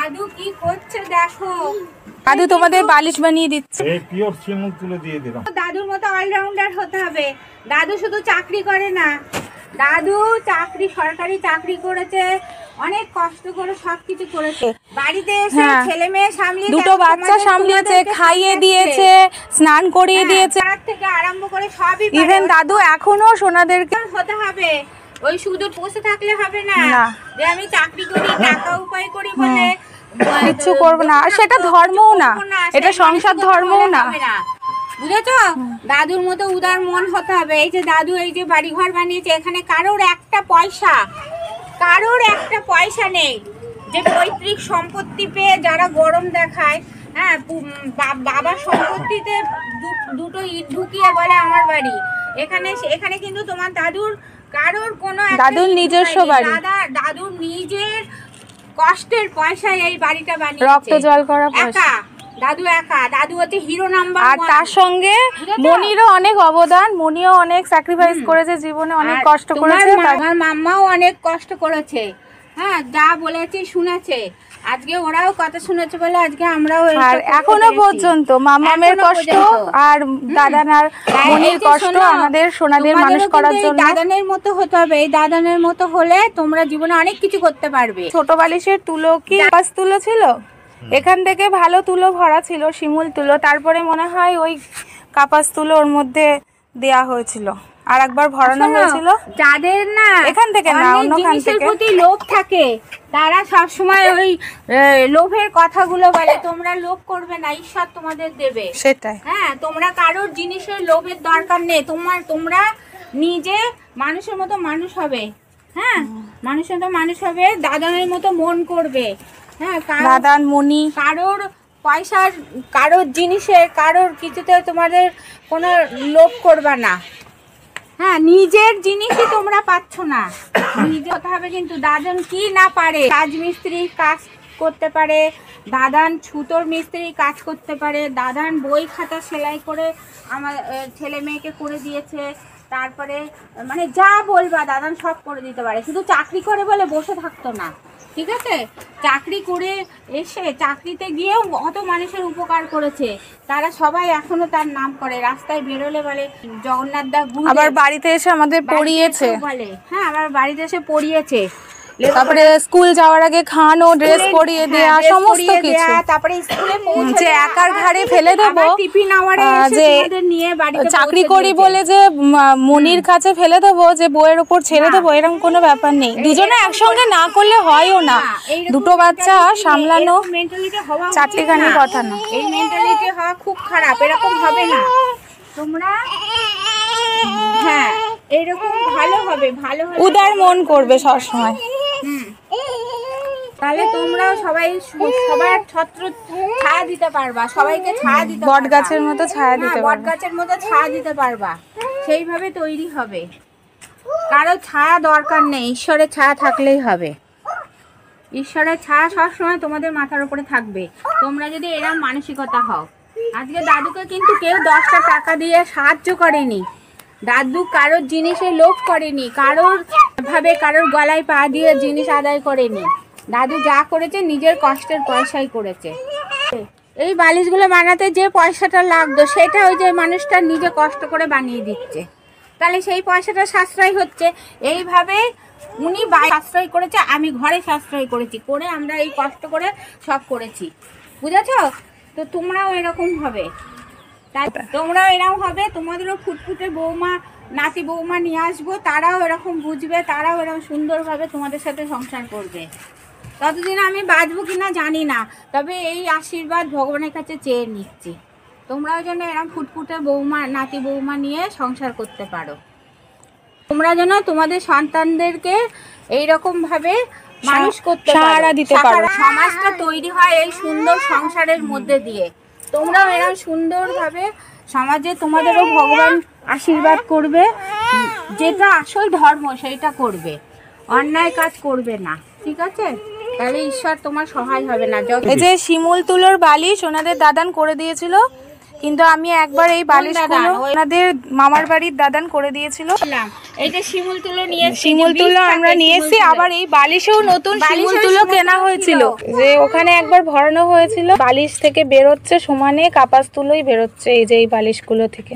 দাদু কি করছে দেখো। দাদু তোমাদের বালিশ বানিয়ে দিচ্ছে। এই পিওর শিমুল তুলে দিয়ে দিলাম। দাদুর মতো অলরাউন্ডার হতে হবে। দাদু শুধু চাকরি করে না, দাদু সরকারি চাকরি করেছে, অনেক কষ্ট করে সবকিছু করেছে। বাড়িতে এসে ছেলে মেয়ে সামলিয়ে, দুটো বাচ্চা সামলিয়েছে, খাইয়ে দিয়েছে, স্নান করিয়ে দিয়েছে, তার থেকে আরম্ভ করে সবই ইভেন দাদু এখনো সোনাদেরকে হতে হবে। ওই শুধু বসে থাকলে হবে না যে আমি চাকরি করি, টাকা উপায় করি বলে কিছু করবো না। আর সেটা ধর্মও না, এটা সংসার ধর্মও না, বুঝেছো? দাদুর মতো উদার মন হতে হবে। এই যে দাদু এই যে বাড়ি ঘর বানিয়েছে, এখানে কারোর একটা পয়সা নেই। যে পৈতৃক সম্পত্তি পেয়ে যারা গরম দেখায়, হ্যাঁ, বাবার সম্পত্তিতে দুটো ইট ঢুকিয়ে বলে আমার বাড়ি, এখানে কিন্তু তোমার দাদুর কারোর কোনো দাদুর নিজস্ব বাড়ি, দাদুর নিজের কষ্টের পয়সায় এই বাড়িটা বানিয়েছে, রক্ত জল করা পয়সা। দাদু হচ্ছে হিরো নাম্বার। আর তার সঙ্গে মনিরও অনেক অবদান, মনিও অনেক স্যাক্রিফাইস করেছে জীবনে, অনেক কষ্ট করেছে। আমার মাম্মাও অনেক কষ্ট করেছে, হ্যাঁ, যা বলেছে শুনেছে। আজকে ওরাও কথা শুনেছে বলে আজকে আমরাও এখনো পর্যন্ত মামামের কষ্ট আর দাদানার মনির কষ্ট আমাদের সোনাদের মানুষ করার জন্য দাদানের মতো হতে হবে। এই দাদানের মতো হলে তোমরা জীবনে অনেক কিছু করতে পারবে। ছোট বালিশের তুলো কি কাপাস তুলো ছিল, এখান থেকে ভালো তুলো ভরা ছিল, শিমুল তুলো, তারপরে মনে হয় ওই কাপাস তুলো ওর মধ্যে দেয়া হয়েছিল, আর একবার ভরানো হয়েছিল। যাদের না এখান থেকে না অন্যখান থেকে প্রতি লোভ থাকে, তারা সবসময় ওই লোভের কথাগুলো বলে। তোমরা লোভ করবে না, ঈশ্বর তোমাদের দেবে, সেটাই। হ্যাঁ, তোমরা কারোর জিনিসের লোভের দরকার নেই। তোমরা নিজে মানুষের মতো মানুষ হবে, হ্যাঁ, মানুষের মতো মানুষ হবে, দাদানের মতো মন করবে, হ্যাঁ, দাদান মনি কারোর পয়সার, কারোর জিনিসের, কারোর কিছুতে তোমাদের কোনো লোভ করবা না, হ্যাঁ, নিজের জিনিসই তোমরা পাচ্ছ না, নিজে হতে হবে। কিন্তু দাদান কি না পারে, রাজমিস্ত্রি কাজ করতে পারে, দাদান ছুতোর মিস্ত্রি কাজ করতে পারে, দাদান বই খাতা সেলাই করে আমার ছেলে মেয়েকে করে দিয়েছে, তারপরে মানে যা বলবা দাদান সব করে দিতে পারে। শুধু চাকরি করে বলে বসে থাকতো না, ঠিক আছে? চাকরি করে এসে চাকরিতে গিয়েও অত মানুষের উপকার করেছে, তারা সবাই এখনো তার নাম করে। রাস্তায় বেরোলে বলে জগন্নাথ দা, আবার বাড়িতে এসে আমাদের পড়িয়েছে বলে, হ্যাঁ, আমার বাড়িতে এসে পড়িয়েছে, তারপরে স্কুল যাওয়ার আগে খানো, ড্রেস পরিয়ে দেয়া, সমস্ত কিছু। তারপরে স্কুলে যে একার ঘাড়ে ফেলে দেবো, টিফিন আওয়ারে যে নিয়ে বাড়িতে চাকরি করি বলে যে মনির কাছে ফেলে দেবো, যে বইয়ের উপর ছেড়ে দেবো, এরকম কোনো ব্যাপার নেই। দুজনে একসঙ্গে না করলে হয়ও না, দুটো বাচ্চা সামলানো চারটিখানি কথা না। এই মেন্টালিটি হওয়া খুব খারাপ, এরকম হবে না তোমরা, হ্যাঁ, এরকম ভালো হবে, ভালো উদার মন করবে সবসময়। তাহলে তোমরাও সবার ছত্র ছায়া দিতে পারবা, সবাইকে ছায়া দিতে পারবা, বট গাছের মতো ছায়া দিতে পারবা, বট গাছের মতো ছায়া দিতে পারবা, সেইভাবে তৈরি হবে। কারো ছায়া দরকার নেই, ঈশ্বরের ছায়া থাকলেই হবে। ঈশ্বরের ছায়া সবসময় তোমাদের মাথার উপরে থাকবে, তোমরা যদি এরকম মানসিকতা হও। আজকে দাদুকে কিন্তু কেউ 10টা টাকা দিয়ে সাহায্য করেনি, দাদু কারোর জিনিসে লোভ করেনি, কারোর গলায় পা দিয়ে জিনিস আদায় করেনি। দাদু যা করেছে নিজের কষ্টের পয়সাই করেছে। এই বালিশগুলো বানাতে যে পয়সাটা লাগতো সেটা ওই যে মানুষটা নিজে কষ্ট করে বানিয়ে দিচ্ছে, তাহলে সেই পয়সাটা সাশ্রয় হচ্ছে। এইভাবে উনি সাশ্রয় করেছে, আমি ঘরে সাশ্রয় করেছি, করে আমরা এই কষ্ট করে সব করেছি, বুঝেছ? তো তোমরাও এরকম হবে, তোমরাও এরকম হবে, তোমাদেরও ফুটফুটে বৌমা, নাতি বৌমা নিয়ে আসবো, তারাও এরকম বুঝবে, তারাও এরকম সুন্দরভাবে তোমাদের সাথে সংসার করবে। ততদিন আমি বাঁচবো কিনা জানি না, তবে এই আশীর্বাদ ভগবানের কাছে চেয়ে নিচ্ছি, তোমরাও যেন এরকম ফুটফুটে বৌমা, নাতি বৌমা নিয়ে সংসার করতে পারো। তোমরা যেন তোমাদের সন্তানদেরকে এইরকম ভাবে মানুষ করতে সাহারা দিতে পারো। সমাজটা তৈরি হয় এই সুন্দর সংসারের মধ্যে দিয়ে। তোমরাও এরকম সুন্দরভাবে সমাজে তোমাদেরও ভগবান আশীর্বাদ করবে, যেটা আসল ধর্ম সেইটা করবে, অন্যায় কাজ করবে না, ঠিক আছে? তাহলে ঈশ্বর তোমার সহায় হবে না। এই যে শিমুল তুলোর বালিশ ওনাদের দাদান করে দিয়েছিল, কিন্তু আমি একবার এই বালিশগুলো ওনাদের মামার বাড়ির দাদান করে দিয়েছিল। এই যে শিমুল তুলো নিয়ে শিমুল তুলো আমরা নিয়ে এসেছি, আবার এই বালিশেও নতুন শিমুল তুলো কেনা হয়েছিল, যে ওখানে একবার ভরানো হয়েছিল। বালিশ থেকে বেরোচ্ছে সমানে কাপাস তুলোই বেরোচ্ছে এই যে এই বালিশগুলো থেকে।